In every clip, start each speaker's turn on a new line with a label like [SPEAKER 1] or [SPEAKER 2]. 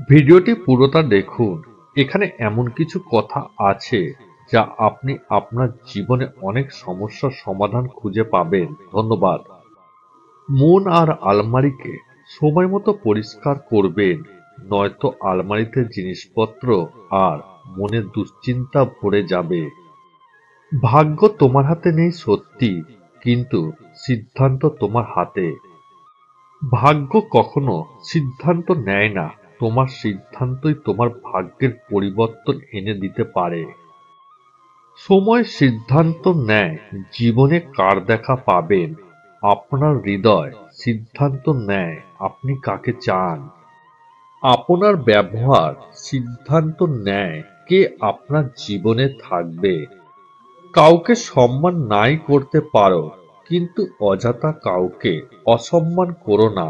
[SPEAKER 1] ভিডিওটি পুরোটা দেখুন। এখানে এমন কিছু কথা আছে যা আপনি আপনার জীবনে অনেক সমস্যার সমাধান খুঁজে পাবেন। ধন্যবাদ। মন আর আলমারিকে সময় মতো পরিষ্কার করবেন, নয়তো আলমারিতে জিনিসপত্র আর মনে দুশ্চিন্তা ভরে যাবে। ভাগ্য তোমার হাতে নেই সত্যি, কিন্তু সিদ্ধান্ত তোমার হাতে। ভাগ্য কখনো সিদ্ধান্ত নেয় না, তোমার সিদ্ধান্তই তোমার ভাগ্যের পরিবর্তন এনে দিতে পারে। সময় সিদ্ধান্ত নেয় জীবনে কার দেখা পাবেন। আপনার হৃদয় সিদ্ধান্ত নেয় আপনি কাকে চান। আপনার ব্যবহার সিদ্ধান্ত নেয় কে আপনার জীবনে থাকবে। কাউকে সম্মান নাই করতে পারো, কিন্তু অযথা কাউকে অসম্মান করো না।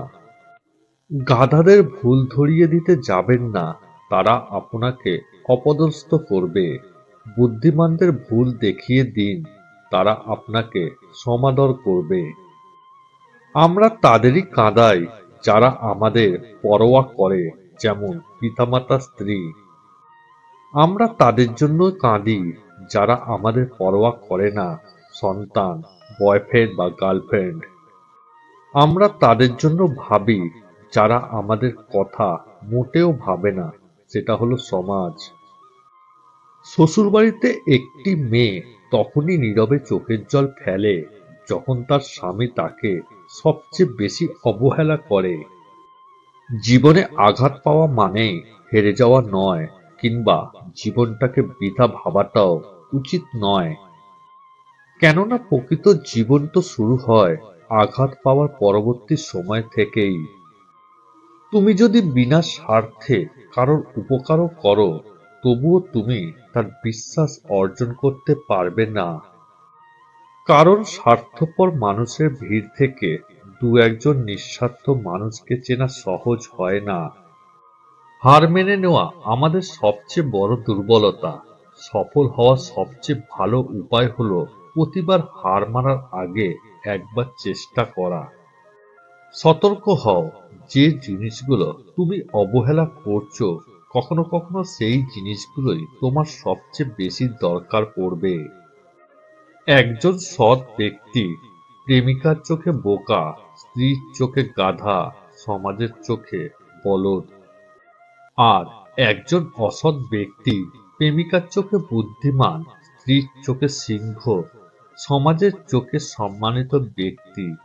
[SPEAKER 1] গাধাদের ভুল ধরিয়ে দিতে যাবেন না, তারা আপনাকে অপদস্থ করবে। বুদ্ধিমানদের ভুল দেখিয়ে দিন, তারা আপনাকে সমাদর করবে। আমরা তাদেরই কাঁদাই যারা আমাদের পরোয়া করে, যেমন পিতামাতা, স্ত্রী। আমরা তাদের জন্য কাঁদি যারা আমাদের পরোয়া করে না, সন্তান, বয়ফ্রেন্ড বা গার্লফ্রেন্ড। আমরা তাদের জন্য ভাবি যারা আমাদের কথা মোটেও ভাবে না, সেটা হলো সমাজ। শ্বশুরবাড়িতে একটি মেয়ে তখনই নীরবে চোখের জল ফেলে যখন তার স্বামী তাকে সবচেয়ে বেশি অবহেলা করে। জীবনে আঘাত পাওয়া মানে হেরে যাওয়া নয়, কিংবা জীবনটাকে বৃথা ভাবাটাও উচিত নয়। কেননা প্রকৃত জীবন তো শুরু হয় আঘাত পাওয়ার পরবর্তী সময় থেকেই। তুমি যদি বিনা স্বার্থে কারোর উপকারও করো, তবুও তুমি তার বিশ্বাস অর্জন করতে পারবে না। কারণ স্বার্থপর মানুষের ভিড় থেকে দু একজন নিঃস্বার্থ মানুষকে চেনা সহজ হয় না। হার মেনে নেওয়া আমাদের সবচেয়ে বড় দুর্বলতা। সফল হওয়ার সবচেয়ে ভালো উপায় হলো প্রতিবার হার মানার আগে একবার চেষ্টা করা। সতর্ক হও, যে জিনিসগুলো তুমি অবহেলা করছো, কখনো কখনো সেই জিনিসগুলোই তোমার সবচেয়ে বেশি দরকার পড়বে। একজন সৎ ব্যক্তি প্রেমিকার চোখে বোকা, স্ত্রীর চোখে গাধা, সমাজের চোখে বলদ। আর একজন অসৎ ব্যক্তি প্রেমিকার চোখে বুদ্ধিমান, স্ত্রীর চোখে সিংহ, সমাজের চোখে সম্মানিত ব্যক্তি।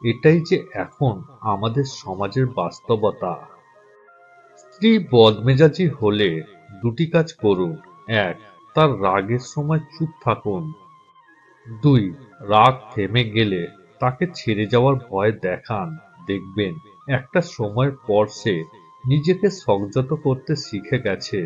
[SPEAKER 1] এটাই যে এখন আমাদের সমাজের বাস্তবতা। স্ত্রী বদমেজাজি হলে দুটি কাজ করুন। এক, তার রাগের সময় চুপ থাকুন। দুই, রাগ থেমে গেলে তাকে ছেড়ে যাওয়ার ভয় দেখান। দেখবেন একটা সময়ের পর সে নিজেকে সংযত করতে শিখে গেছে।